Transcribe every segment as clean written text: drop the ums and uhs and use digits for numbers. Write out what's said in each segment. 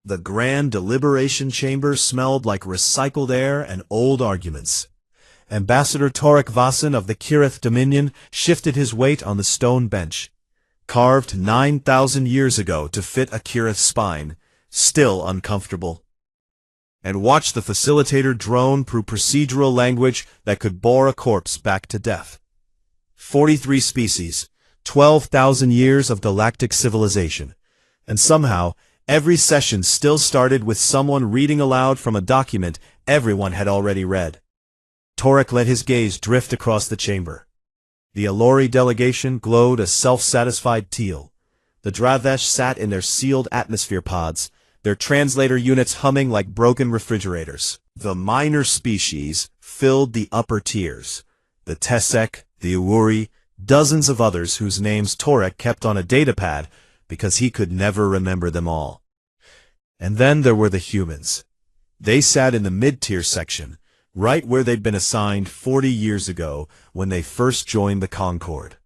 The grand deliberation chamber smelled like recycled air and old arguments. Ambassador Torek Vasan of the Kirith Dominion shifted his weight on the stone bench, carved 9,000 years ago to fit a Kirith spine, still uncomfortable, and watched the facilitator drone through procedural language that could bore a corpse back to death. 43 species, 12,000 years of galactic civilization, and somehow, every session still started with someone reading aloud from a document everyone had already read. Torek let his gaze drift across the chamber. The Alori delegation glowed a self-satisfied teal. The Dravesh sat in their sealed atmosphere pods, their translator units humming like broken refrigerators. The minor species filled the upper tiers. The Tesek, the Uwuri, dozens of others whose names Torek kept on a datapad because he could never remember them all. And then there were the humans. They sat in the mid-tier section, right where they'd been assigned 40 years ago when they first joined the Concord.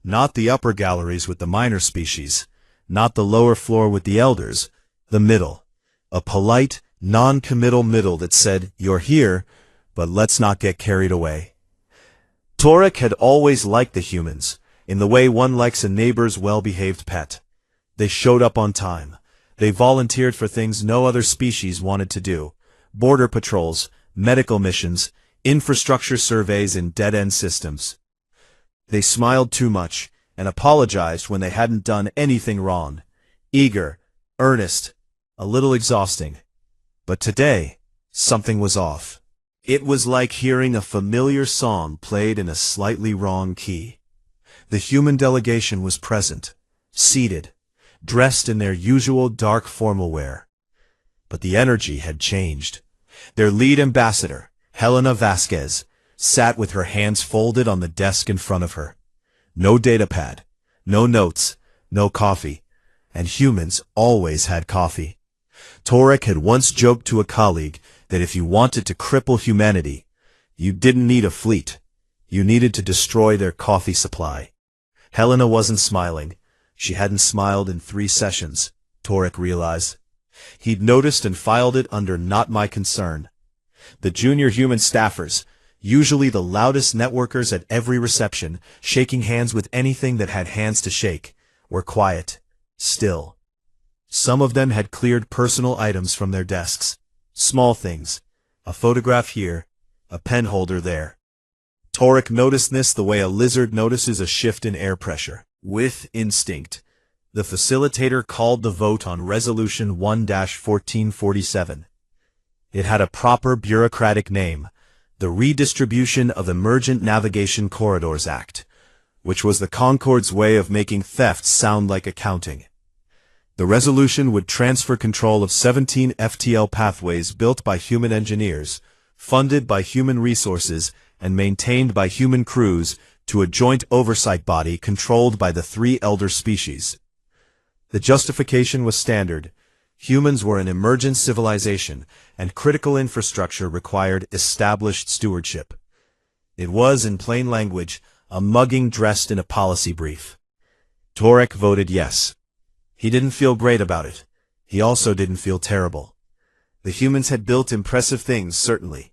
Not the upper galleries with the minor species, not the lower floor with the elders, the middle. A polite, non-committal middle that said, "You're here, but let's not get carried away." Torek had always liked the humans, in the way one likes a neighbor's well-behaved pet. They showed up on time. They volunteered for things no other species wanted to do. Border patrols, medical missions, infrastructure surveys in dead-end systems. They smiled too much and apologized when they hadn't done anything wrong. Eager, earnest, a little exhausting. But today, something was off. It was like hearing a familiar song played in a slightly wrong key. The human delegation was present, seated, dressed in their usual dark formal wear. But the energy had changed. Their lead ambassador, Helena Vasquez, sat with her hands folded on the desk in front of her. No datapad, no notes, no coffee. And humans always had coffee. Torek had once joked to a colleague that if you wanted to cripple humanity, you didn't need a fleet. You needed to destroy their coffee supply. Helena wasn't smiling. She hadn't smiled in 3 sessions, Torek realized. He'd noticed and filed it under "not my concern." The junior human staffers, usually the loudest networkers at every reception, shaking hands with anything that had hands to shake, were quiet, still. Some of them had cleared personal items from their desks. Small things. A photograph here, a pen holder there. Torek noticed this the way a lizard notices a shift in air pressure. With instinct, the facilitator called the vote on Resolution 1-1447. It had a proper bureaucratic name, the Redistribution of Emergent Navigation Corridors Act, which was the Concord's way of making theft sound like accounting. The resolution would transfer control of 17 FTL pathways built by human engineers, funded by human resources, and maintained by human crews to a joint oversight body controlled by the 3 elder species. The justification was standard. Humans were an emergent civilization, and critical infrastructure required established stewardship. It was, in plain language, a mugging dressed in a policy brief. Torek voted yes. He didn't feel great about it. He also didn't feel terrible. The humans had built impressive things, certainly,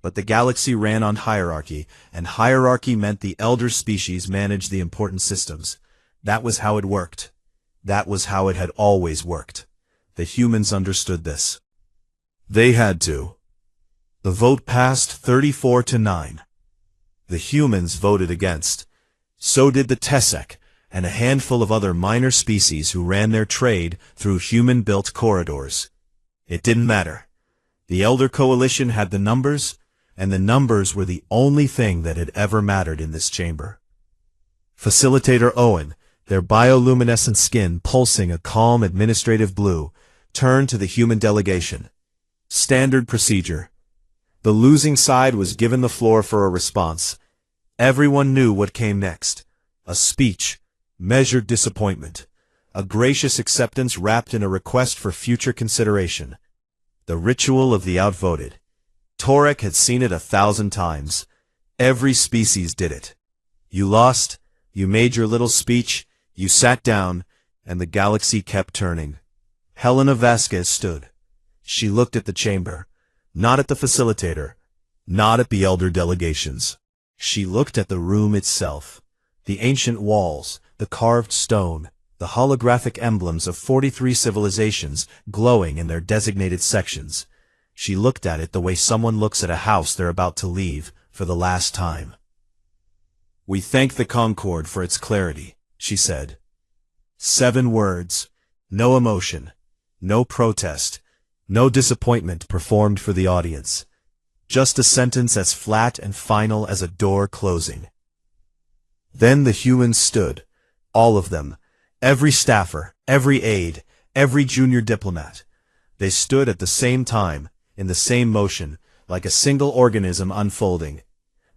but the galaxy ran on hierarchy, and hierarchy meant the elder species managed the important systems. That was how it worked. That was how it had always worked. The humans understood this. They had to. The vote passed 34-9. The humans voted against. So did the Tesek, and a handful of other minor species who ran their trade through human-built corridors. It didn't matter. The Elder Coalition had the numbers, and the numbers were the only thing that had ever mattered in this chamber. Facilitator Owen, their bioluminescent skin pulsing a calm administrative blue, turned to the human delegation. Standard procedure. The losing side was given the floor for a response. Everyone knew what came next. A speech, measured disappointment, a gracious acceptance wrapped in a request for future consideration. The ritual of the outvoted. Torek had seen it 1,000 times. Every species did it. You lost, you made your little speech, you sat down, and the galaxy kept turning. Helena Vasquez stood. She looked at the chamber, not at the facilitator, not at the elder delegations. She looked at the room itself, the ancient walls, the carved stone, the holographic emblems of 43 civilizations glowing in their designated sections. She looked at it the way someone looks at a house they're about to leave for the last time. "We thank the Concord for its clarity," she said. 7 words, no emotion, no protest, no disappointment performed for the audience. Just a sentence as flat and final as a door closing. Then the humans stood, all of them, every staffer, every aide, every junior diplomat. They stood at the same time, in the same motion, like a single organism unfolding.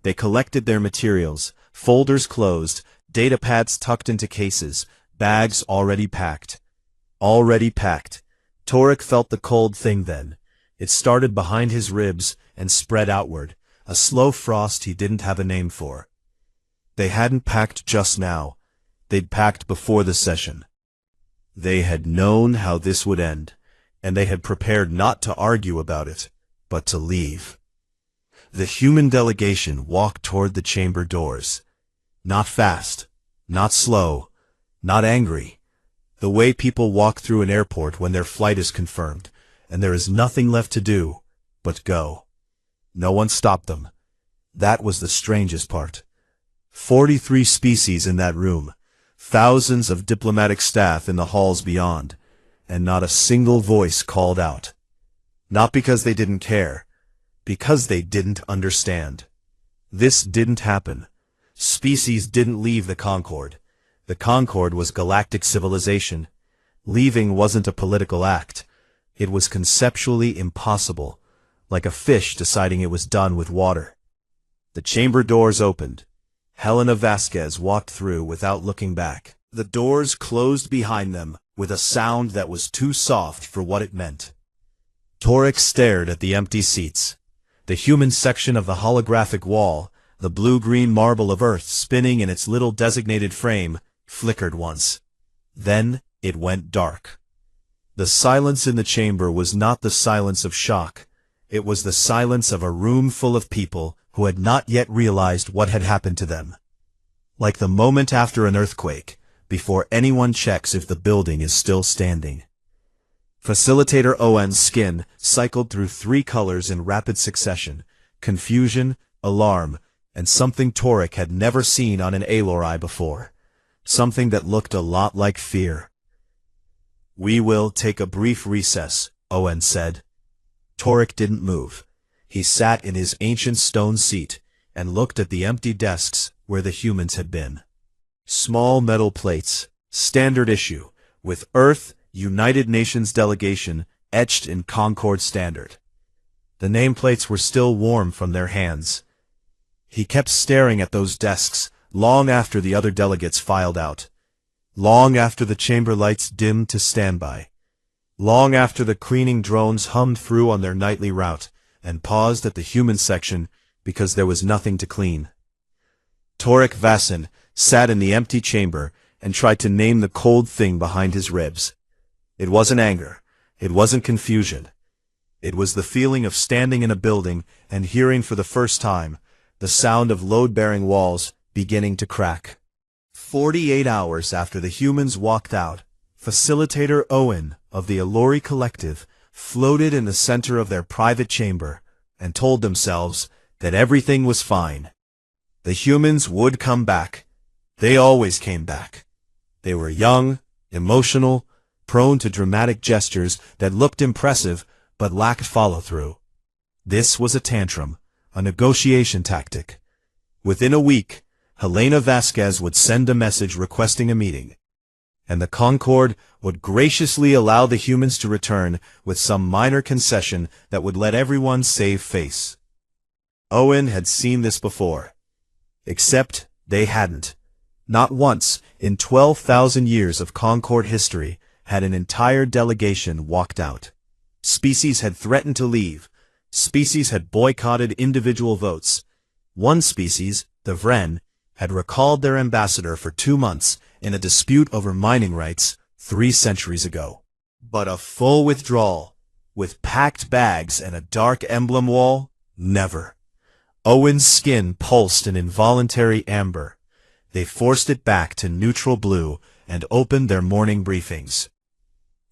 They collected their materials, folders closed, data pads tucked into cases, bags already packed. Already packed. Torek felt the cold thing then. It started behind his ribs and spread outward, a slow frost he didn't have a name for. They hadn't packed just now. They'd packed before the session. They had known how this would end, and they had prepared not to argue about it, but to leave. The human delegation walked toward the chamber doors. Not fast, not slow, not angry. The way people walk through an airport when their flight is confirmed, and there is nothing left to do but go. No one stopped them. That was the strangest part. 43 species in that room, thousands of diplomatic staff in the halls beyond, and not a single voice called out. Not because they didn't care, because they didn't understand. This didn't happen. Species didn't leave the Concord. The Concord was galactic civilization. Leaving wasn't a political act. It was conceptually impossible, like a fish deciding it was done with water. The chamber doors opened. Helena Vasquez walked through without looking back. The doors closed behind them with a sound that was too soft for what it meant. Torek stared at the empty seats. The human section of the holographic wall, the blue-green marble of Earth spinning in its little designated frame, flickered once. Then it went dark. The silence in the chamber was not the silence of shock. It was the silence of a room full of people who had not yet realized what had happened to them. Like the moment after an earthquake, before anyone checks if the building is still standing. Facilitator Owen's skin cycled through 3 colors in rapid succession: confusion, alarm, and something Torek had never seen on an Alori before. Something that looked a lot like fear. "We will take a brief recess," Owen said. Torek didn't move. He sat in his ancient stone seat and looked at the empty desks where the humans had been. Small metal plates, standard issue, with Earth, United Nations delegation etched in Concord standard. The nameplates were still warm from their hands. He kept staring at those desks long after the other delegates filed out, long after the chamber lights dimmed to standby, long after the cleaning drones hummed through on their nightly route and paused at the human section because there was nothing to clean. Torek Vassin sat in the empty chamber and tried to name the cold thing behind his ribs. It wasn't anger. It wasn't confusion. It was the feeling of standing in a building and hearing for the first time the sound of load-bearing walls beginning to crack. 48 hours after the humans walked out, Facilitator Owen of the Alori Collective floated in the center of their private chamber and told themselves that everything was fine. The humans would come back. They always came back. They were young, emotional, prone to dramatic gestures that looked impressive but lacked follow-through. This was a tantrum, a negotiation tactic. Within a week, Helena Vasquez would send a message requesting a meeting, and the Concord would graciously allow the humans to return with some minor concession that would let everyone save face. Owen had seen this before. Except they hadn't. Not once in 12,000 years of Concord history had an entire delegation walked out. Species had threatened to leave. Species had boycotted individual votes. One species, the Vren, had recalled their ambassador for 2 months in a dispute over mining rights 3 centuries ago. But a full withdrawal, with packed bags and a dark emblem wall? Never. Owen's skin pulsed an involuntary amber. They forced it back to neutral blue and opened their morning briefings.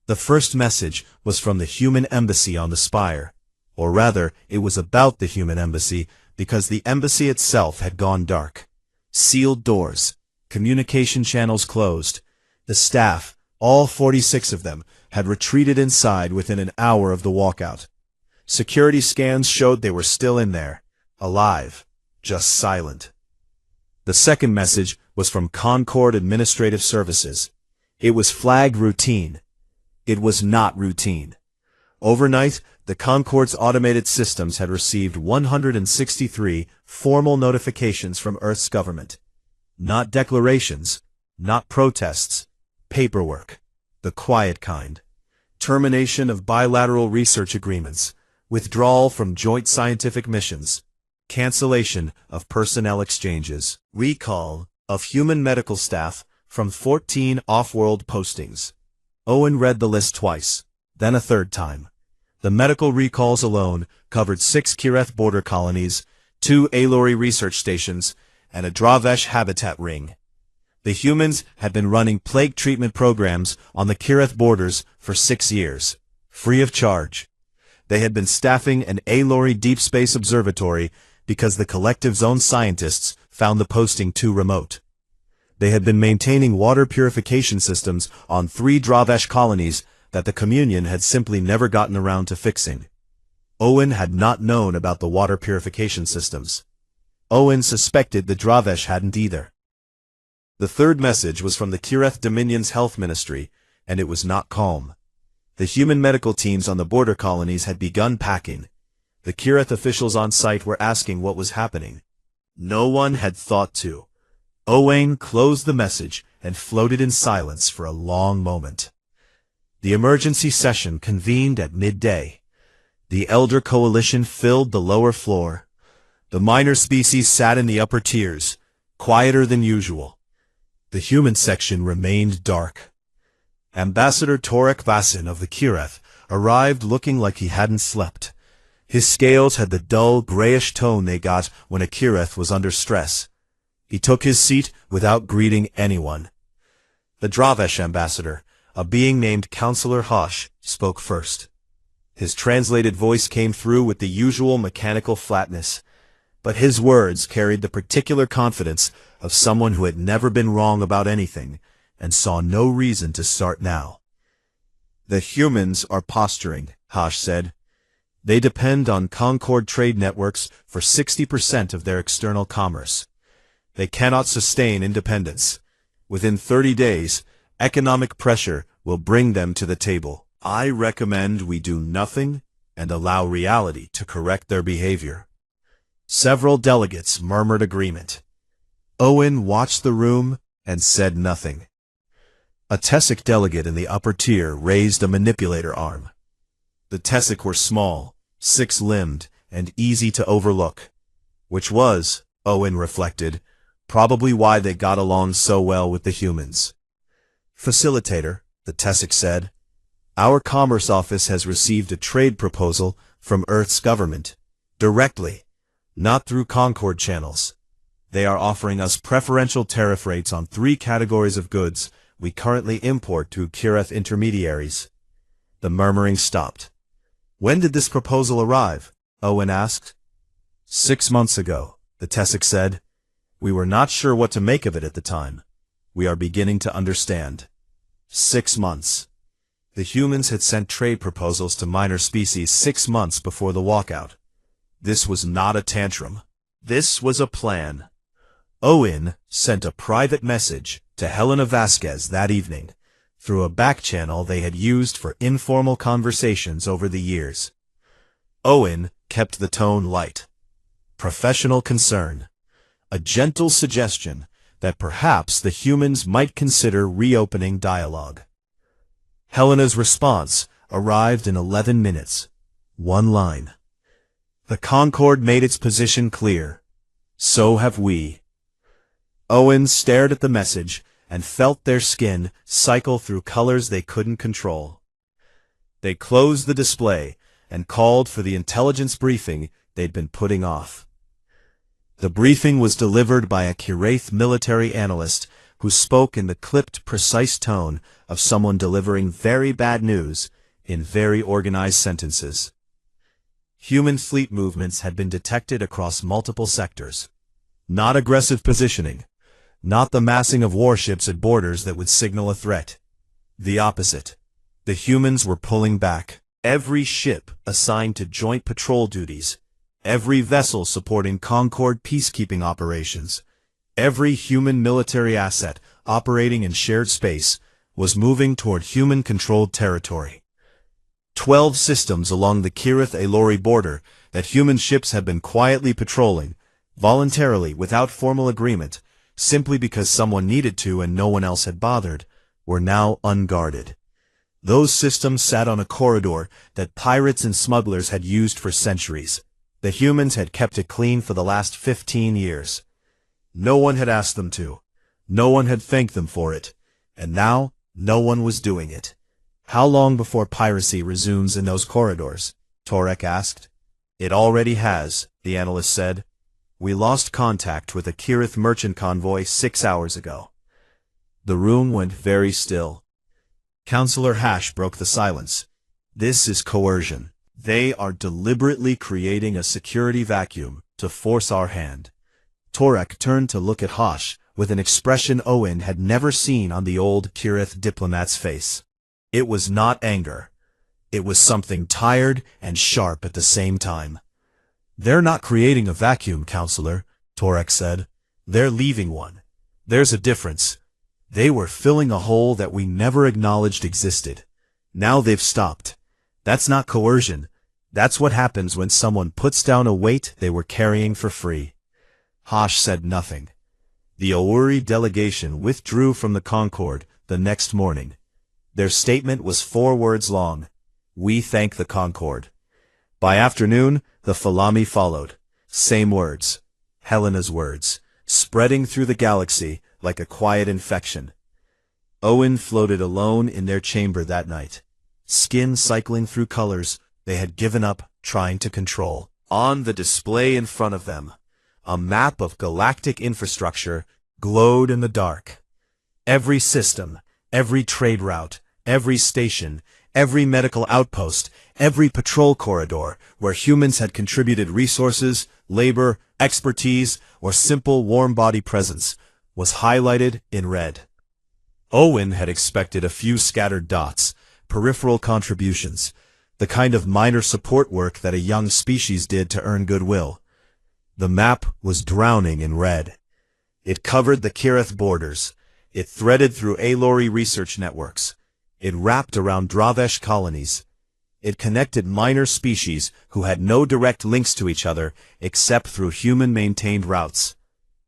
The first message was from the human embassy on the spire. Or rather, it was about the human embassy, because the embassy itself had gone dark. Sealed doors, communication channels closed. The staff, all 46 of them, had retreated inside within an hour of the walkout. Security scans showed they were still in there, alive, just silent. The second message was from Concord Administrative Services. It was flagged routine. It was not routine. Overnight, the Concord's automated systems had received 163 formal notifications from Earth's government. Not declarations, not protests, paperwork, the quiet kind. Termination of bilateral research agreements, withdrawal from joint scientific missions, cancellation of personnel exchanges, recall of human medical staff from 14 off-world postings. Owen read the list twice, then a third time. The medical recalls alone covered 6 Kireth border colonies, 2 Aloy research stations, and a Dravesh habitat ring. The humans had been running plague treatment programs on the Kireth borders for 6 years, free of charge. They had been staffing an Aloy deep space observatory because the collective's own scientists found the posting too remote. They had been maintaining water purification systems on 3 Dravesh colonies that the Communion had simply never gotten around to fixing. Owen had not known about the water purification systems. Owen suspected the Dravesh hadn't either. The third message was from the Kireth Dominion's health ministry, and it was not calm. The human medical teams on the border colonies had begun packing. The Kireth officials on site were asking what was happening. No one had thought to. Owen closed the message and floated in silence for a long moment. The emergency session convened at midday. The Elder Coalition filled the lower floor. The minor species sat in the upper tiers, quieter than usual. The human section remained dark. Ambassador Torek Vasin of the Kireth arrived looking like he hadn't slept. His scales had the dull, grayish tone they got when a Kireth was under stress. He took his seat without greeting anyone. The Dravesh ambassador, a being named Counselor Hosh, spoke first. His translated voice came through with the usual mechanical flatness, but his words carried the particular confidence of someone who had never been wrong about anything and saw no reason to start now. The humans are posturing, Hosh said. They depend on Concord trade networks for 60% of their external commerce. They cannot sustain independence. Within 30 days, economic pressure will bring them to the table. I recommend we do nothing and allow reality to correct their behavior. Several delegates murmured agreement. Owen watched the room and said nothing. A Tessic delegate in the upper tier raised a manipulator arm. The Tessic were small, 6-limbed, and easy to overlook, which was, Owen reflected, probably why they got along so well with the humans. Facilitator, the Tessic said, our Commerce Office has received a trade proposal from Earth's government, directly, not through Concord channels. They are offering us preferential tariff rates on 3 categories of goods we currently import through Kireth intermediaries. The murmuring stopped. When did this proposal arrive? Owen asked. 6 months ago, the Tessic said. We were not sure what to make of it at the time. We are beginning to understand. 6 months. The humans had sent trade proposals to minor species 6 months before the walkout. This was not a tantrum. This was a plan. Owen sent a private message to Helena Vasquez that evening, through a back channel they had used for informal conversations over the years. Owen kept the tone light. Professional concern. A gentle suggestion that perhaps the humans might consider reopening dialogue. Helena's response arrived in 11 minutes. 1 line. The Concord made its position clear. So have we. Owen stared at the message and felt their skin cycle through colors they couldn't control. They closed the display and called for the intelligence briefing they'd been putting off. The briefing was delivered by a Kiraith military analyst who spoke in the clipped, precise tone of someone delivering very bad news in very organized sentences. Human fleet movements had been detected across multiple sectors. Not aggressive positioning, not the massing of warships at borders that would signal a threat. The opposite. The humans were pulling back. Every ship assigned to joint patrol duties, every vessel supporting Concord peacekeeping operations, every human military asset operating in shared space was moving toward human-controlled territory. 12 systems along the Kirith-Alori border that human ships had been quietly patrolling, voluntarily without formal agreement, simply because someone needed to and no one else had bothered, were now unguarded. Those systems sat on a corridor that pirates and smugglers had used for centuries. The humans had kept it clean for the last 15 years. No one had asked them to. No one had thanked them for it. And now, no one was doing it. How long before piracy resumes in those corridors? Torek asked. It already has, the analyst said. We lost contact with a Kirith merchant convoy 6 hours ago. The room went very still. Counselor Hash broke the silence. This is coercion. They are deliberately creating a security vacuum to force our hand. Torek turned to look at Hash with an expression Owen had never seen on the old Kirith diplomat's face. It was not anger. It was something tired and sharp at the same time. They're not creating a vacuum, Counselor, Torek said. They're leaving one. There's a difference. They were filling a hole that we never acknowledged existed. Now they've stopped. That's not coercion. That's what happens when someone puts down a weight they were carrying for free. Hash said nothing. The Auri delegation withdrew from the Concord the next morning. Their statement was 4 words long. We thank the Concord. By afternoon, the Falami followed. Same words. Helena's words, spreading through the galaxy like a quiet infection. Owen floated alone in their chamber that night, skin cycling through colors they had given up trying to control. On the display in front of them, a map of galactic infrastructure glowed in the dark. Every system, every trade route, every station, every medical outpost, every patrol corridor where humans had contributed resources, labor, expertise, or simple warm body presence was highlighted in red. Owen had expected a few scattered dots, peripheral contributions, the kind of minor support work that a young species did to earn goodwill. The map was drowning in red. It covered the Kirith borders. It threaded through Alori research networks. It wrapped around Dravesh colonies. It connected minor species who had no direct links to each other except through human-maintained routes.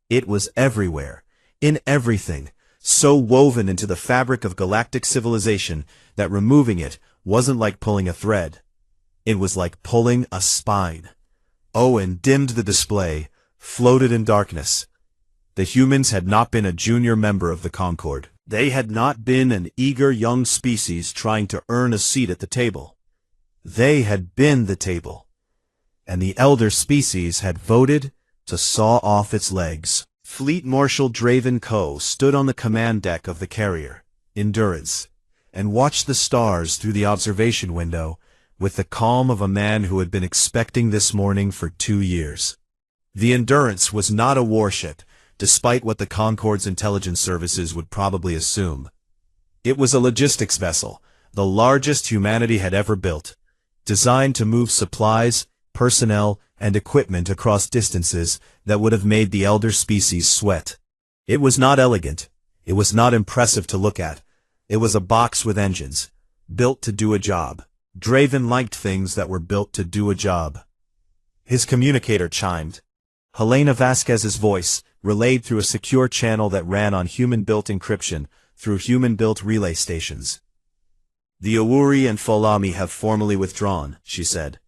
It was everywhere, in everything, so woven into the fabric of galactic civilization that removing it wasn't like pulling a thread. It was like pulling a spine. Owen dimmed the display, floated in darkness. The humans had not been a junior member of the Concord. They had not been an eager young species trying to earn a seat at the table. They had been the table. And the elder species had voted to saw off its legs. Fleet Marshal Draven Coe stood on the command deck of the carrier, Endurance, and watched the stars through the observation window with the calm of a man who had been expecting this morning for 2 years. The Endurance was not a warship, despite what the Concord's intelligence services would probably assume. It was a logistics vessel, the largest humanity had ever built, designed to move supplies, personnel, and equipment across distances that would have made the elder species sweat. It was not elegant. It was not impressive to look at. It was a box with engines, built to do a job. Draven liked things that were built to do a job. His communicator chimed. Helena Vasquez's voice, relayed through a secure channel that ran on human-built encryption through human-built relay stations. The Awuri and Folami have formally withdrawn, she said.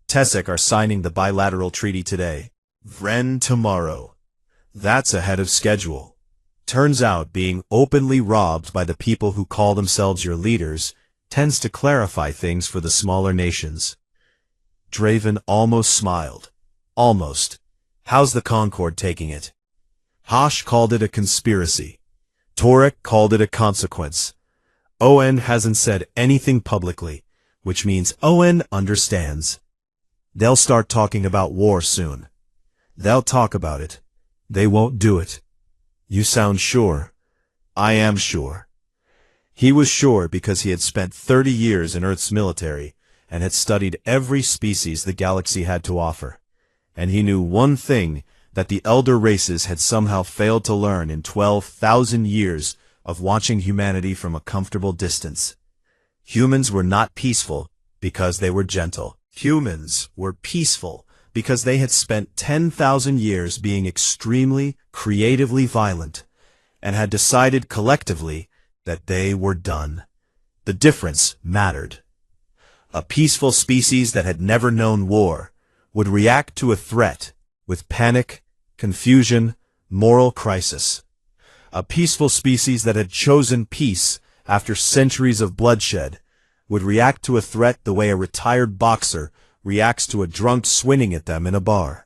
Tessek are signing the bilateral treaty today. Vren tomorrow. That's ahead of schedule. Turns out being openly robbed by the people who call themselves your leaders tends to clarify things for the smaller nations. Draven almost smiled. Almost. How's the Concord taking it? Hosh called it a conspiracy. Torek called it a consequence. Owen hasn't said anything publicly, which means Owen understands. They'll start talking about war soon. They'll talk about it. They won't do it. You sound sure. I am sure. He was sure because he had spent 30 years in Earth's military and had studied every species the galaxy had to offer. And he knew one thing that the elder races had somehow failed to learn in 12,000 years of watching humanity from a comfortable distance. Humans were not peaceful because they were gentle. Humans were peaceful because they had spent 10,000 years being extremely, creatively violent, and had decided collectively that they were done. The difference mattered. A peaceful species that had never known war would react to a threat with panic, confusion, moral crisis. A peaceful species that had chosen peace after centuries of bloodshed would react to a threat the way a retired boxer reacts to a drunk swinging at them in a bar.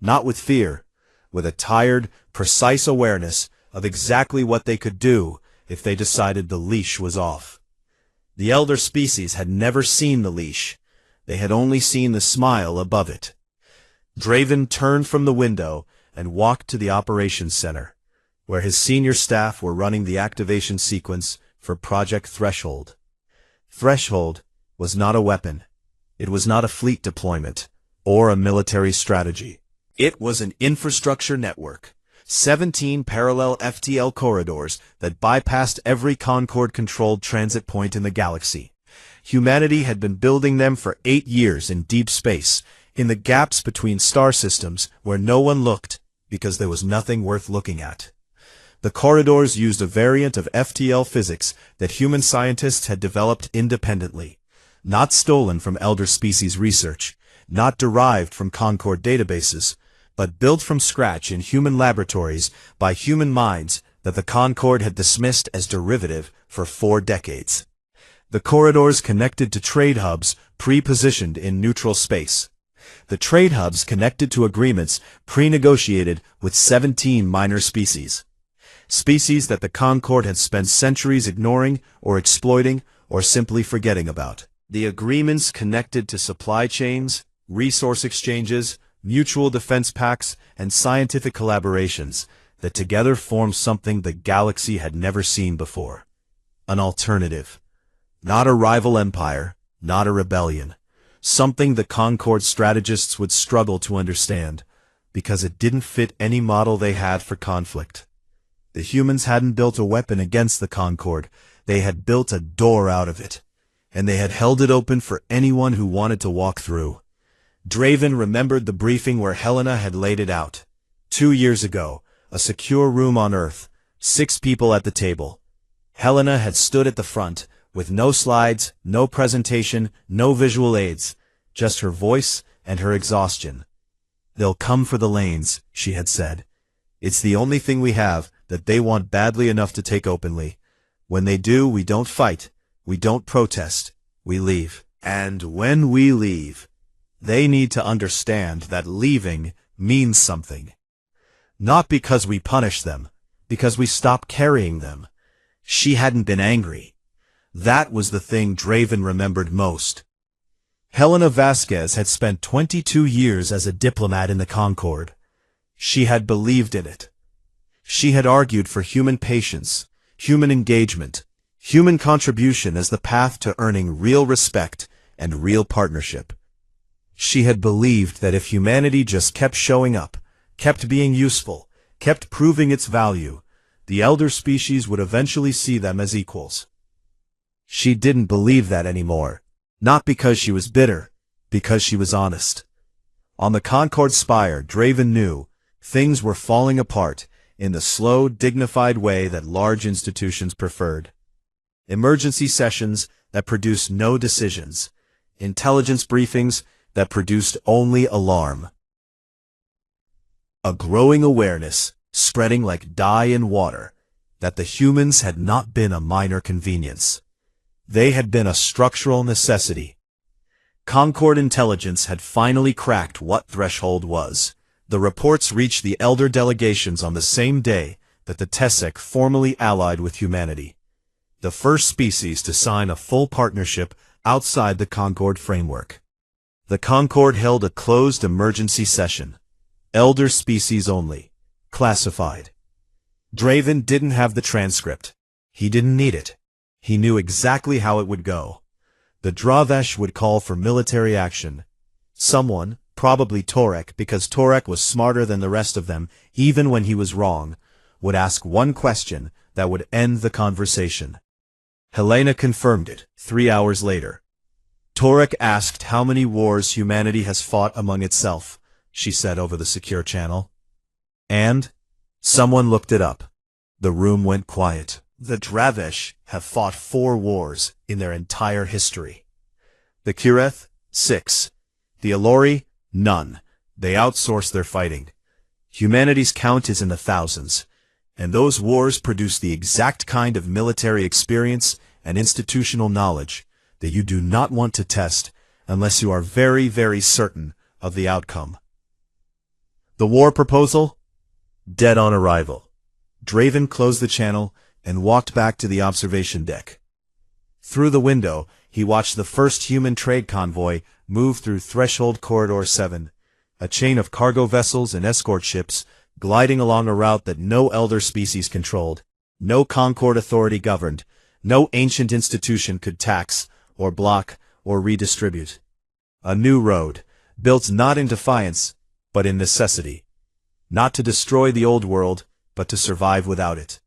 Not with fear, with a tired, precise awareness of exactly what they could do if they decided the leash was off. The elder species had never seen the leash. They had only seen the smile above it. Draven turned from the window and walked to the operations center, where his senior staff were running the activation sequence for Project Threshold. Threshold was not a weapon. It was not a fleet deployment or a military strategy. It was an infrastructure network. 17 parallel FTL corridors that bypassed every Concord-controlled transit point in the galaxy. Humanity had been building them for 8 years in deep space, in the gaps between star systems where no one looked because there was nothing worth looking at. The corridors used a variant of FTL physics that human scientists had developed independently, not stolen from elder species research, not derived from Concord databases, but built from scratch in human laboratories by human minds that the Concord had dismissed as derivative for 4 decades. The corridors connected to trade hubs pre-positioned in neutral space. The trade hubs connected to agreements pre-negotiated with 17 minor species. Species that the Concord had spent centuries ignoring or exploiting or simply forgetting about. The agreements connected to supply chains, resource exchanges, mutual defense pacts, and scientific collaborations that together formed something the galaxy had never seen before. An alternative. Not a rival empire, not a rebellion. Something the Concord strategists would struggle to understand, because it didn't fit any model they had for conflict. The humans hadn't built a weapon against the Concord, they had built a door out of it, and they had held it open for anyone who wanted to walk through. Draven remembered the briefing where Helena had laid it out. 2 years ago, a secure room on Earth, 6 people at the table. Helena had stood at the front, with no slides, no presentation, no visual aids, just her voice and her exhaustion. "They'll come for the lanes," she had said. "It's the only thing we have that they want badly enough to take openly. When they do, we don't fight, we don't protest, we leave. And when we leave, they need to understand that leaving means something. Not because we punish them, because we stop carrying them." She hadn't been angry. That was the thing Draven remembered most. Helena Vasquez had spent 22 years as a diplomat in the Concord. She had believed in it. She had argued for human patience, human engagement, human contribution as the path to earning real respect and real partnership. She had believed that if humanity just kept showing up, kept being useful, kept proving its value, the elder species would eventually see them as equals. She didn't believe that anymore, not because she was bitter, because she was honest. On the Concord spire, Draven knew things were falling apart in the slow, dignified way that large institutions preferred. Emergency sessions that produced no decisions, intelligence briefings that produced only alarm. A growing awareness, spreading like dye in water, that the humans had not been a minor convenience. They had been a structural necessity. Concord intelligence had finally cracked what threshold was. The reports reached the elder delegations on the same day that the Tessec formally allied with humanity. The first species to sign a full partnership outside the Concord framework. The Concord held a closed emergency session. Elder species only. Classified. Draven didn't have the transcript. He didn't need it. He knew exactly how it would go. The Dravesh would call for military action. Someone, probably Torek, because Torek was smarter than the rest of them, even when he was wrong, would ask one question that would end the conversation. Helena confirmed it 3 hours later. Torek asked how many wars humanity has fought among itself, she said over the secure channel. And someone looked it up. The room went quiet. The Dravesh have fought 4 wars in their entire history. The Kireth, 6. The Alori, none. They outsource their fighting. Humanity's count is in the thousands, and those wars produce the exact kind of military experience and institutional knowledge that you do not want to test unless you are very, very certain of the outcome. The war proposal? Dead on arrival. Draven closed the channel and walked back to the observation deck. Through the window, he watched the first human trade convoy move through Threshold Corridor 7, a chain of cargo vessels and escort ships gliding along a route that no elder species controlled, no Concord authority governed, no ancient institution could tax, or block, or redistribute. A new road, built not in defiance, but in necessity. Not to destroy the old world, but to survive without it.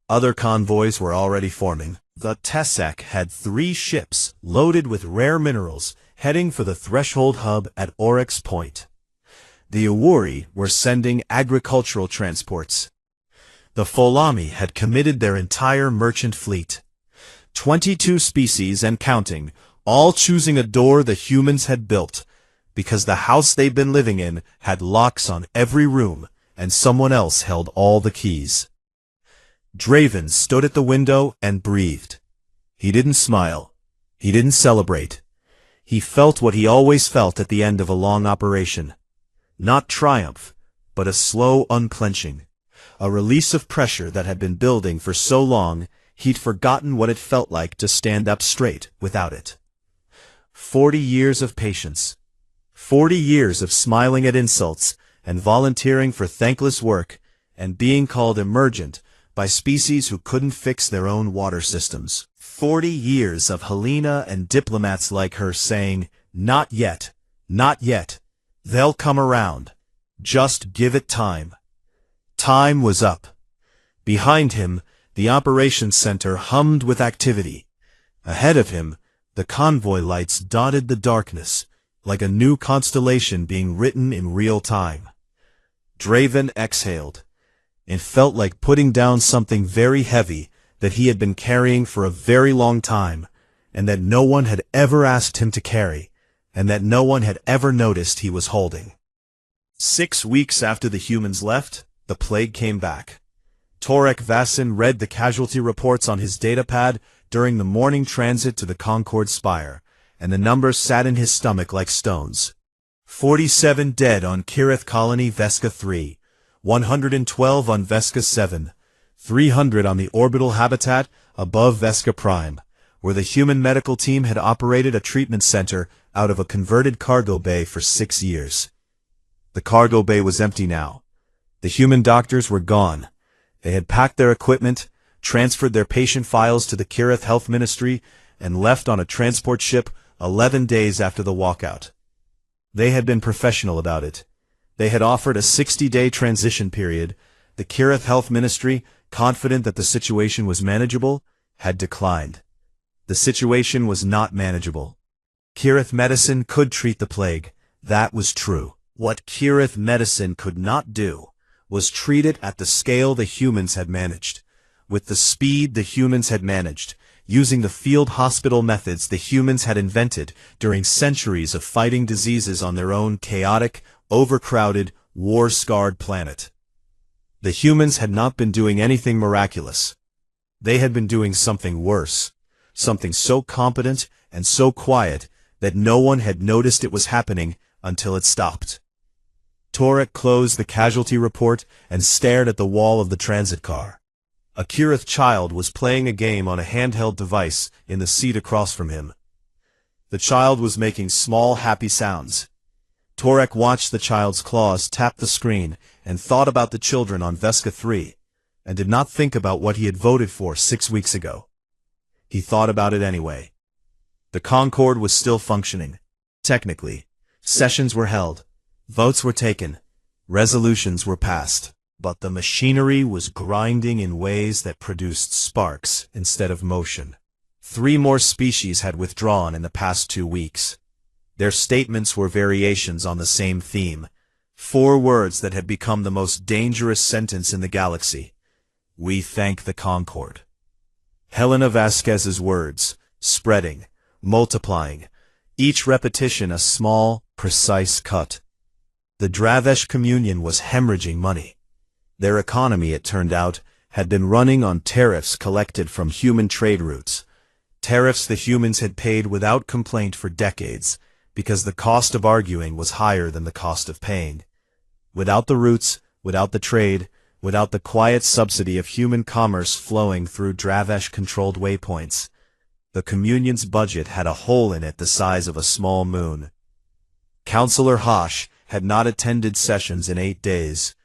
Other convoys were already forming. The Tessec had 3 ships loaded with rare minerals heading for the Threshold hub at Oryx Point. The Awuri were sending agricultural transports. The Folami had committed their entire merchant fleet. 22 species and counting, all choosing a door the humans had built, because the house they'd been living in had locks on every room, and someone else held all the keys. Draven stood at the window and breathed. He didn't smile. He didn't celebrate. He felt what he always felt at the end of a long operation. Not triumph, but a slow unclenching. A release of pressure that had been building for so long, he'd forgotten what it felt like to stand up straight without it. 40 years of patience. 40 years of smiling at insults and volunteering for thankless work and being called emergent by species who couldn't fix their own water systems. 40 years of Helena and diplomats like her saying, "Not yet, not yet. They'll come around. Just give it time." Time was up. Behind him, the operations center hummed with activity. Ahead of him, the convoy lights dotted the darkness, like a new constellation being written in real time. Draven exhaled. It felt like putting down something very heavy that he had been carrying for a very long time, and that no one had ever asked him to carry, and that no one had ever noticed he was holding. 6 weeks after the humans left, the plague came back. Torek Vassin read the casualty reports on his datapad during the morning transit to the Concord Spire, and the numbers sat in his stomach like stones. 47 dead on Kirith Colony Vesca 3, 112 on Vesca 7, 300 on the orbital habitat above Vesca Prime, where the human medical team had operated a treatment center out of a converted cargo bay for 6 years. The cargo bay was empty now. The human doctors were gone. They had packed their equipment, transferred their patient files to the Kirith Health Ministry, and left on a transport ship 11 days after the walkout. They had been professional about it. They had offered a 60-day transition period. The Kirith Health Ministry, confident that the situation was manageable, had declined. The situation was not manageable. Kirith medicine could treat the plague. That was true. What Kirith medicine could not do was treat it at the scale the humans had managed, with the speed the humans had managed, using the field hospital methods the humans had invented during centuries of fighting diseases on their own chaotic, overcrowded, war-scarred planet. The humans had not been doing anything miraculous. They had been doing something worse, something so competent and so quiet that no one had noticed it was happening until it stopped. Torek closed the casualty report and stared at the wall of the transit car. A Kirith child was playing a game on a handheld device in the seat across from him. The child was making small, happy sounds. Torek watched the child's claws tap the screen and thought about the children on Vesca 3, and did not think about what he had voted for 6 weeks ago. He thought about it anyway. The Concord was still functioning. Technically, sessions were held, votes were taken, resolutions were passed, but the machinery was grinding in ways that produced sparks instead of motion. 3 more species had withdrawn in the past 2 weeks. Their statements were variations on the same theme, 4 words that had become the most dangerous sentence in the galaxy. We thank the Concord. Helena Vasquez's words, spreading, multiplying, each repetition a small, precise cut. The Dravesh communion was hemorrhaging money. Their economy, it turned out, had been running on tariffs collected from human trade routes. Tariffs the humans had paid without complaint for decades, because the cost of arguing was higher than the cost of paying. Without the routes, without the trade, without the quiet subsidy of human commerce flowing through Dravesh-controlled waypoints, the communion's budget had a hole in it the size of a small moon. Councillor Hosh had not attended sessions in 8 days.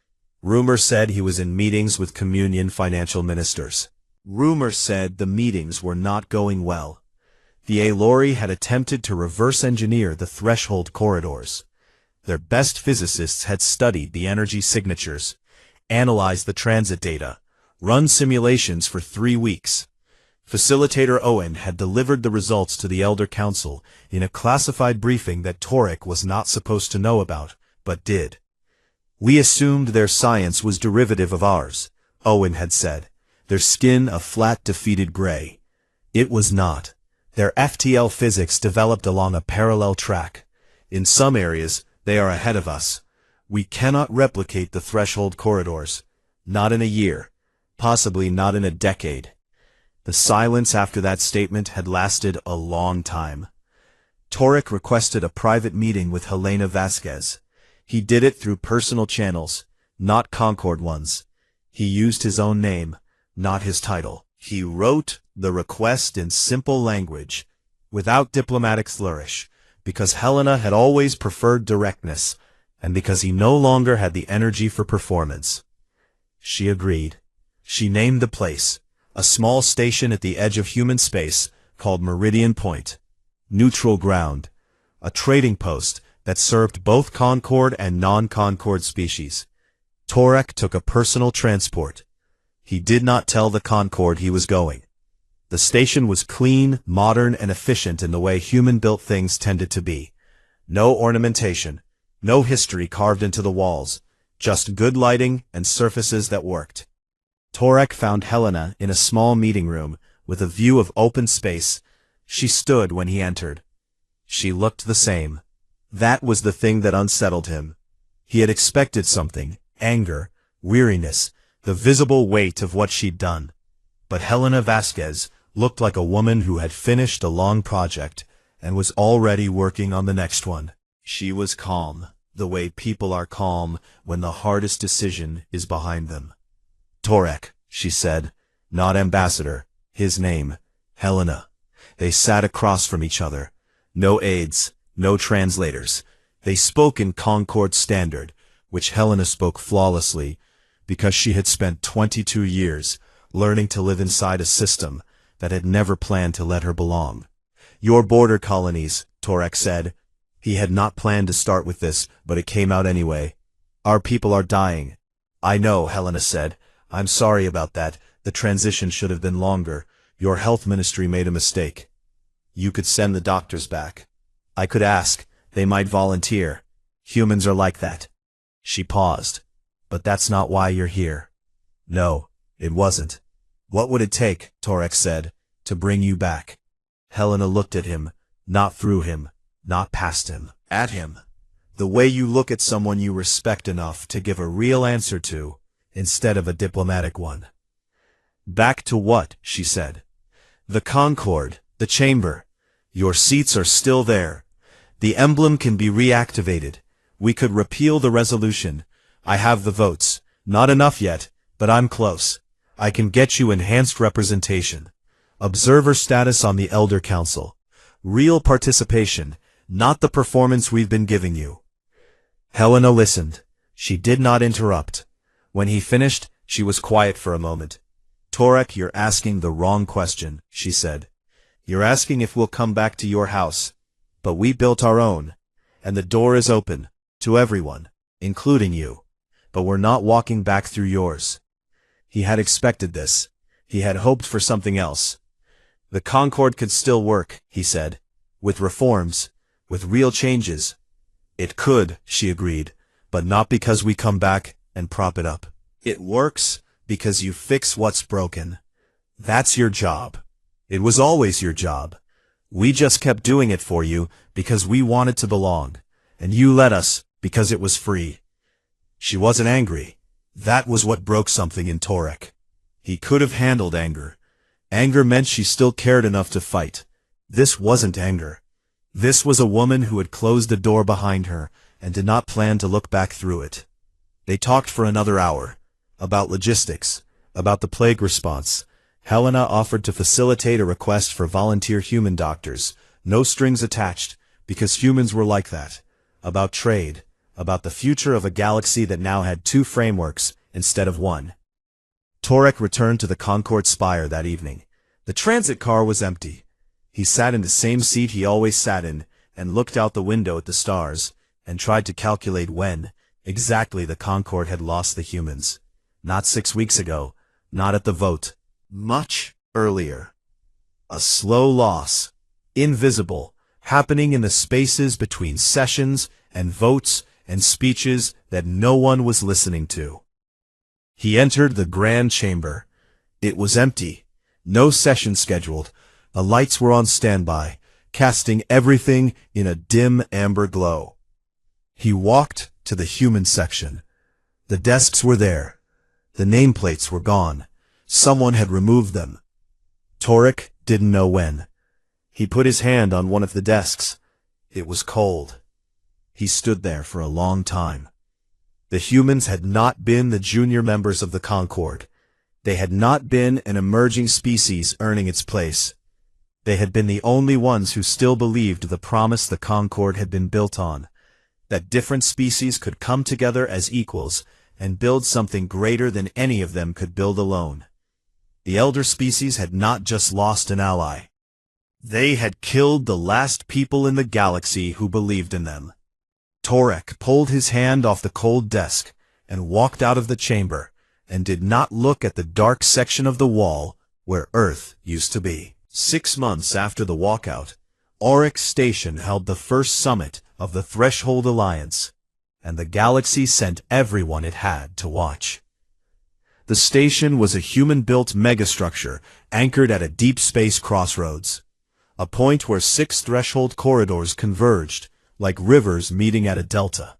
Rumor said he was in meetings with communion financial ministers. Rumor said the meetings were not going well. The Aelori had attempted to reverse engineer the threshold corridors. Their best physicists had studied the energy signatures, analyzed the transit data, run simulations for 3 weeks. Facilitator Owen had delivered the results to the Elder Council in a classified briefing that Torek was not supposed to know about, but did. We assumed their science was derivative of ours, Owen had said, their skin a flat defeated gray. It was not. Their FTL physics developed along a parallel track. In some areas, they are ahead of us. We cannot replicate the threshold corridors. Not in a year. Possibly not in a decade. The silence after that statement had lasted a long time. Torek requested a private meeting with Helena Vasquez. He did it through personal channels, not Concord ones. He used his own name, not his title. He wrote the request in simple language, without diplomatic flourish, because Helena had always preferred directness, and because he no longer had the energy for performance. She agreed. She named the place, a small station at the edge of human space called Meridian Point, neutral ground, a trading post that served both Concord and non-Concord species. Torek took a personal transport. He did not tell the Concord he was going. The station was clean, modern, and efficient in the way human-built things tended to be. No ornamentation, no history carved into the walls, just good lighting and surfaces that worked. Torek found Helena in a small meeting room with a view of open space. She stood when he entered. She looked the same. That was the thing that unsettled him. He had expected something, anger, weariness, the visible weight of what she'd done. But Helena Vasquez looked like a woman who had finished a long project and was already working on the next one. She was calm, the way people are calm when the hardest decision is behind them. Torek, she said, not ambassador, his name, Helena. They sat across from each other. No aides, no translators. They spoke in Concord Standard, which Helena spoke flawlessly, because she had spent 22 years learning to live inside a system that had never planned to let her belong. Your border colonies, Torek said. He had not planned to start with this, but it came out anyway. Our people are dying. I know, Helena said. I'm sorry about that. The transition should have been longer. Your health ministry made a mistake. You could send the doctors back. I could ask. They might volunteer. Humans are like that. She paused. But that's not why you're here. No, it wasn't. What would it take, Torek said, to bring you back? Helena looked at him, not through him, not past him, at him. The way you look at someone you respect enough to give a real answer to, instead of a diplomatic one. Back to what? She said. The Concord, The chamber. Your seats are still there. The emblem can be reactivated. We could repeal the resolution. I have the votes. Not enough yet, but I'm close. I can get you enhanced representation. Observer status on the Elder Council. Real participation, not the performance we've been giving you. Helena listened. She did not interrupt. When he finished, she was quiet for a moment. Torek, you're asking the wrong question, she said. You're asking if we'll come back to your house. But we built our own. And the door is open. To everyone. Including you. But we're not walking back through yours. He had expected this. He had hoped for something else. The Concord could still work, he said. With reforms. With real changes. It could, she agreed. But not because we come back and prop it up. It works because you fix what's broken. That's your job. It was always your job. We just kept doing it for you because we wanted to belong. And you let us because it was free. She wasn't angry. That was what broke something in Torek. He could have handled anger. Anger meant she still cared enough to fight. This wasn't anger. This was a woman who had closed the door behind her and did not plan to look back through it. They talked for another hour. About logistics. About the plague response. Helena offered to facilitate a request for volunteer human doctors. No strings attached, because humans were like that. About trade. About the future of a galaxy that now had 2 frameworks instead of 1. Torek returned to the Concord Spire that evening. The transit car was empty. He sat in the same seat he always sat in, and looked out the window at the stars, and tried to calculate when exactly the Concord had lost the humans. Not 6 weeks ago, not at the vote. Much earlier. A slow loss. Invisible, happening in the spaces between sessions and votes and speeches that no one was listening to. He entered the grand chamber. It was empty. No session scheduled. The lights were on standby, casting everything in a dim amber glow. He walked to the human section. The desks were there. The nameplates were gone. Someone had removed them. Torek didn't know when. He put his hand on one of the desks. It was cold. He stood there for a long time. The humans had not been the junior members of the Concord. They had not been an emerging species earning its place. They had been the only ones who still believed the promise the Concord had been built on, that different species could come together as equals and build something greater than any of them could build alone. The elder species had not just lost an ally. They had killed the last people in the galaxy who believed in them. Torek pulled his hand off the cold desk and walked out of the chamber, and did not look at the dark section of the wall where Earth used to be. 6 months after the walkout, Oryx Station held the first summit of the Threshold Alliance, and the galaxy sent everyone it had to watch. The station was a human-built megastructure anchored at a deep space crossroads, a point where 6 threshold corridors converged, like rivers meeting at a delta.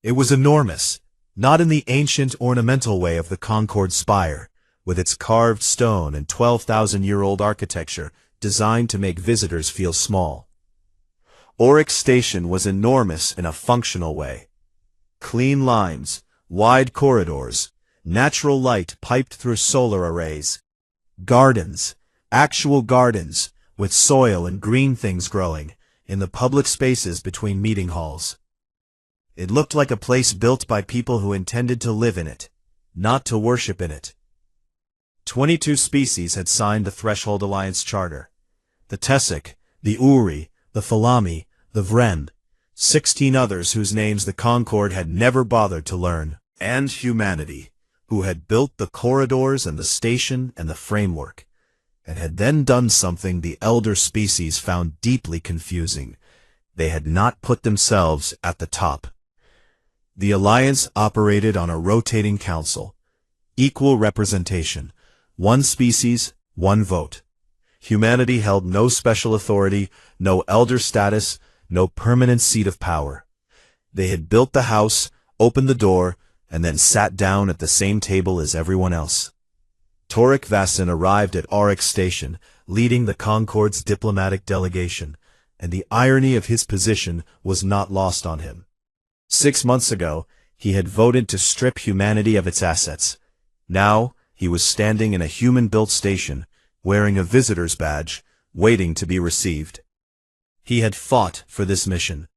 It was enormous, not in the ancient ornamental way of the Concord Spire, with its carved stone and 12,000-year-old architecture designed to make visitors feel small. Oryx Station was enormous in a functional way. Clean lines, wide corridors, natural light piped through solar arrays. Gardens, actual gardens, with soil and green things growing, in the public spaces between meeting halls. It looked like a place built by people who intended to live in it, not to worship in it. 22 species had signed the Threshold Alliance Charter. The Tessic, the Uri, the Thalami, the Vren, 16 others whose names the Concord had never bothered to learn, and humanity, who had built the corridors and the station and the framework, and had then done something the elder species found deeply confusing. They had not put themselves at the top. The Alliance operated on a rotating council. Equal representation. 1 species, 1 vote. Humanity held no special authority, no elder status, no permanent seat of power. They had built the house, opened the door, and then sat down at the same table as everyone else. Torek Vassin arrived at Oryx Station, leading the Concorde's diplomatic delegation, and the irony of his position was not lost on him. 6 months ago, he had voted to strip humanity of its assets. Now, he was standing in a human-built station, wearing a visitor's badge, waiting to be received. He had fought for this mission.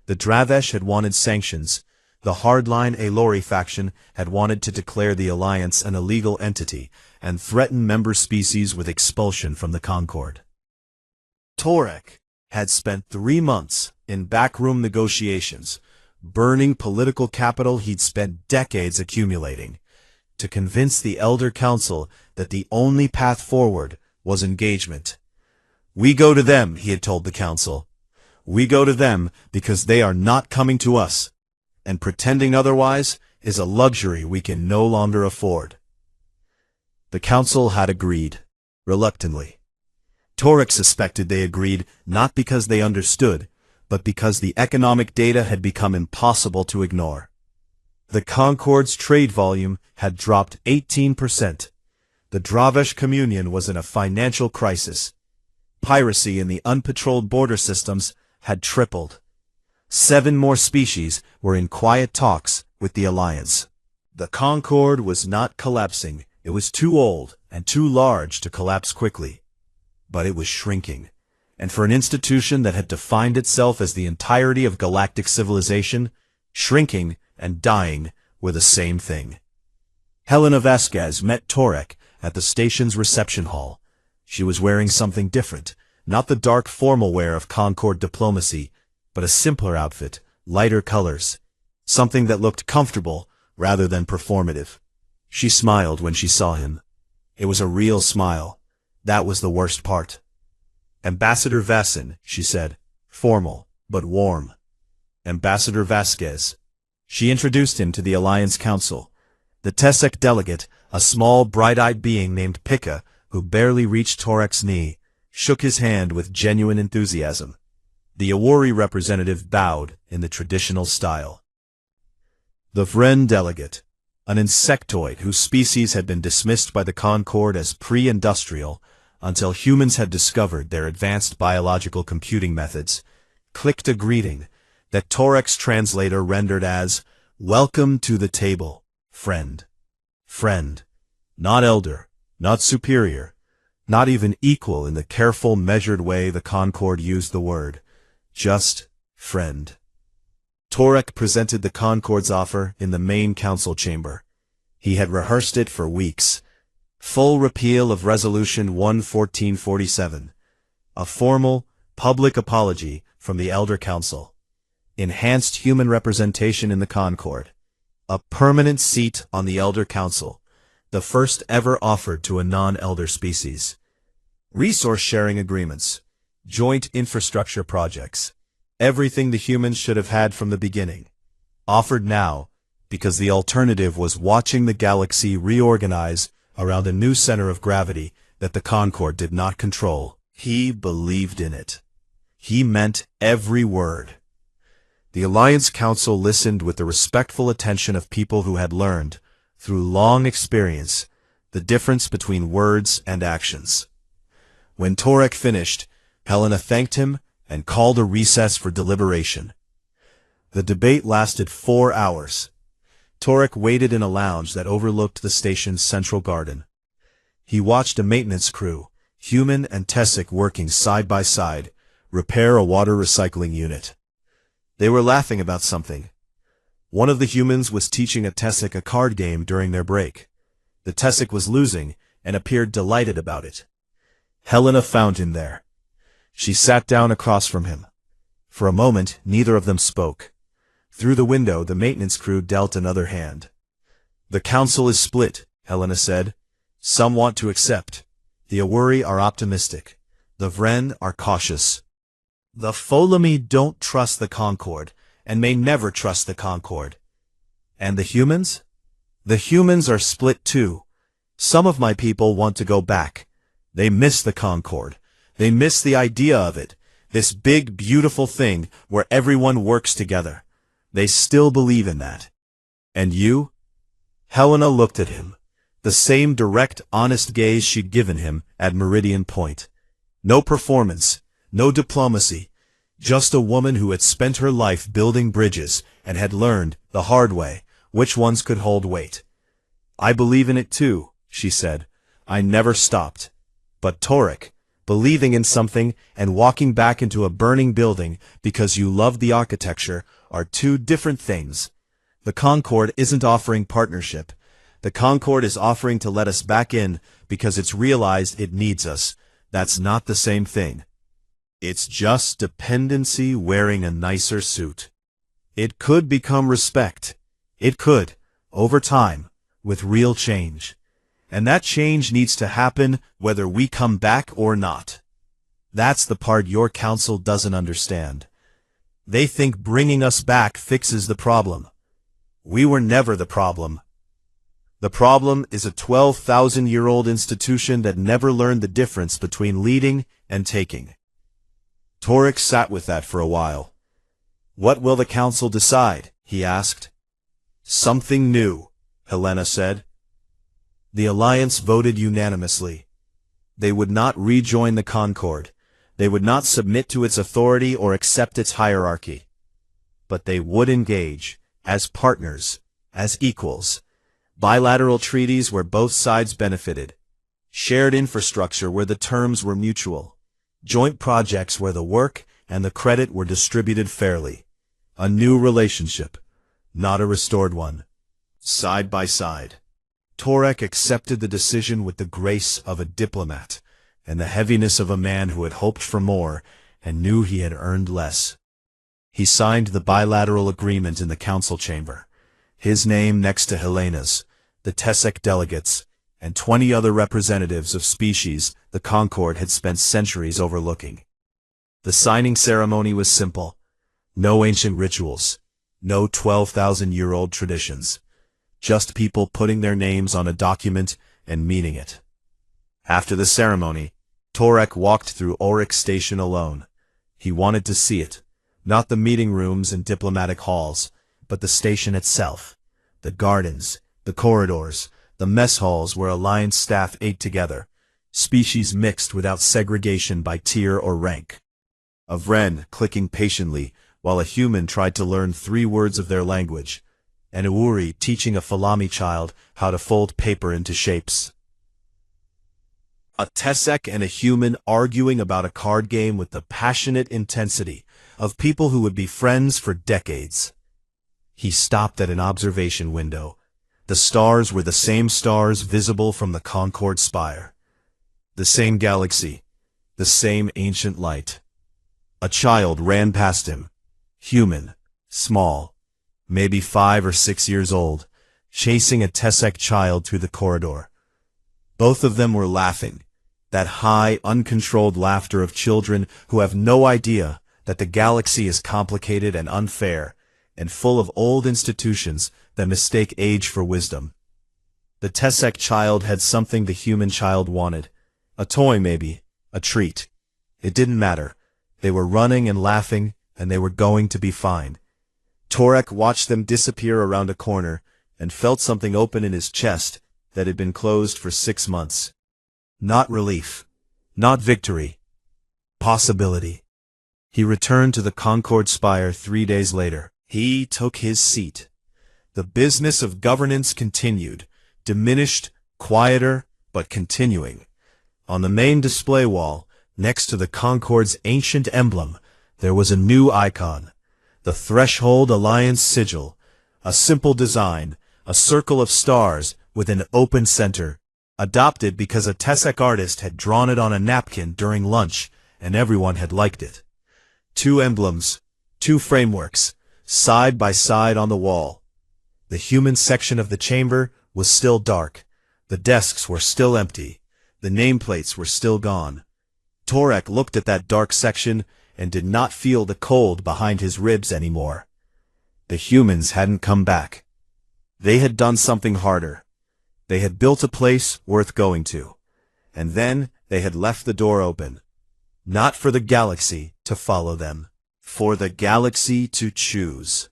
The Dravesh had wanted sanctions. The hardline Elori faction had wanted to declare the Alliance an illegal entity and threaten member species with expulsion from the Concorde. Torek had spent 3 months in backroom negotiations, burning political capital he'd spent decades accumulating, to convince the Elder Council that the only path forward was engagement. "We go to them," he had told the Council. "We go to them because they are not coming to us, and pretending otherwise is a luxury we can no longer afford." The Council had agreed, reluctantly. Torek suspected they agreed not because they understood, but because the economic data had become impossible to ignore. The Concorde's trade volume had dropped 18%. The Dravesh communion was in a financial crisis. Piracy in the unpatrolled border systems had tripled. 7 more species were in quiet talks with the Alliance. The Concorde was not collapsing. It was too old and too large to collapse quickly. But it was shrinking. And for an institution that had defined itself as the entirety of galactic civilization, shrinking and dying were the same thing. Helena Vasquez met Torek at the station's reception hall. She was wearing something different, not the dark formal wear of Concorde diplomacy, but a simpler outfit, lighter colors, something that looked comfortable rather than performative. She smiled when she saw him. It was a real smile. That was the worst part. "Ambassador Vassin," she said, formal, but warm. "Ambassador Vasquez." She introduced him to the Alliance Council. The Tessek delegate, a small, bright-eyed being named Pika, who barely reached Torek's knee, shook his hand with genuine enthusiasm. The Awori representative bowed in the traditional style. The Vren delegate, an insectoid whose species had been dismissed by the Concorde as pre-industrial until humans had discovered their advanced biological computing methods, clicked a greeting that Torek's translator rendered as, "Welcome to the table, friend." Friend. Not elder, not superior, not even equal in the careful, measured way the Concorde used the word. Just friend. Torek presented the Concorde's offer in the main council chamber. He had rehearsed it for weeks. Full repeal of Resolution 11447. A formal, public apology from the Elder Council. Enhanced human representation in the Concorde. A permanent seat on the Elder Council, the first ever offered to a non-elder species. Resource-sharing agreements. Joint infrastructure projects. Everything the humans should have had from the beginning. Offered now, because the alternative was watching the galaxy reorganize around a new center of gravity that the Concorde did not control. He believed in it. He meant every word. The Alliance Council listened with the respectful attention of people who had learned, through long experience, the difference between words and actions. When Torek finished, Helena thanked him and called a recess for deliberation. The debate lasted 4 hours. Torek waited in a lounge that overlooked the station's central garden. He watched a maintenance crew, human and Tessek working side by side, repair a water recycling unit. They were laughing about something. One of the humans was teaching a Tessek a card game during their break. The Tessek was losing and appeared delighted about it. Helena found him there. She sat down across from him. For a moment, neither of them spoke. Through the window, the maintenance crew dealt another hand. "The council is split," Helena said. "Some want to accept. The Awori are optimistic. The Vren are cautious. The Ptolemy don't trust the Concorde, and may never trust the Concorde. And the humans? The humans are split too. Some of my people want to go back. They miss the Concorde. They miss the idea of it, this big, beautiful thing where everyone works together. They still believe in that. And you?" Helena looked at him, the same direct, honest gaze she'd given him at Meridian Point. No performance, no diplomacy, just a woman who had spent her life building bridges and had learned, the hard way, which ones could hold weight. "I believe in it too," she said. "I never stopped." But Torek, believing in something and walking back into a burning building because you love the architecture are two different things. The Concord isn't offering partnership. The Concord is offering to let us back in because it's realized it needs us. That's not the same thing. It's just dependency wearing a nicer suit. It could become respect. It could, over time, with real change. And that change needs to happen whether we come back or not. That's the part your council doesn't understand. They think bringing us back fixes the problem. We were never the problem. The problem is a 12,000-year-old institution that never learned the difference between leading and taking. Torek sat with that for a while. "What will the council decide?" he asked. "Something new," Helena said. The Alliance voted unanimously. They would not rejoin the Concord. They would not submit to its authority or accept its hierarchy. But they would engage, as partners, as equals. Bilateral treaties where both sides benefited. Shared infrastructure where the terms were mutual. Joint projects where the work and the credit were distributed fairly. A new relationship, not a restored one. Side by side. Torek accepted the decision with the grace of a diplomat, and the heaviness of a man who had hoped for more and knew he had earned less. He signed the bilateral agreement in the council chamber, his name next to Helena's, the Tessek delegates, and 20 other representatives of species the Concord had spent centuries overlooking. The signing ceremony was simple. No ancient rituals, no 12,000-year-old traditions. Just people putting their names on a document and meaning it. After the ceremony, Torek walked through Oryx Station alone. He wanted to see it, not the meeting rooms and diplomatic halls, but the station itself, the gardens, the corridors, the mess halls where Alliance staff ate together, species mixed without segregation by tier or rank. A Vren clicking patiently while a human tried to learn 3 words of their language, and Uri teaching a Falami child how to fold paper into shapes. A Tessek and a human arguing about a card game with the passionate intensity of people who would be friends for decades. He stopped at an observation window. The stars were the same stars visible from the Concord spire. The same galaxy, the same ancient light. A child ran past him, human, small, maybe 5 or 6 years old, chasing a Tessek child through the corridor. Both of them were laughing, that high, uncontrolled laughter of children who have no idea that the galaxy is complicated and unfair, and full of old institutions that mistake age for wisdom. The Tessek child had something the human child wanted. A toy maybe, a treat. It didn't matter. They were running and laughing, and they were going to be fine. Torek watched them disappear around a corner, and felt something open in his chest that had been closed for 6 months. Not relief. Not victory. Possibility. He returned to the Concord spire 3 days later. He took his seat. The business of governance continued, diminished, quieter, but continuing. On the main display wall, next to the Concord's ancient emblem, there was a new icon, the Threshold Alliance sigil, a simple design, a circle of stars with an open center, adopted because a Tessek artist had drawn it on a napkin during lunch, and everyone had liked it. 2 emblems, 2 frameworks, side by side on the wall. The human section of the chamber was still dark. The desks were still empty. The nameplates were still gone. Torek looked at that dark section and did not feel the cold behind his ribs anymore. The humans hadn't come back. They had done something harder. They had built a place worth going to. And then they had left the door open. Not for the galaxy to follow them. For the galaxy to choose.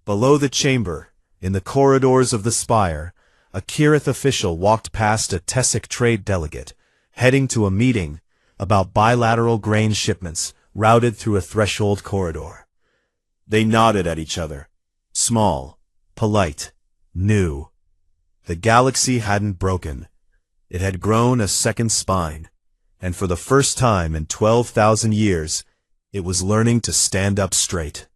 Below the chamber, in the corridors of the spire, a Kirith official walked past a Tessek trade delegate, heading to a meeting, about bilateral grain shipments routed through a threshold corridor. They nodded at each other. Small, polite, new. The galaxy hadn't broken. It had grown a second spine, and for the first time in 12,000 years, it was learning to stand up straight.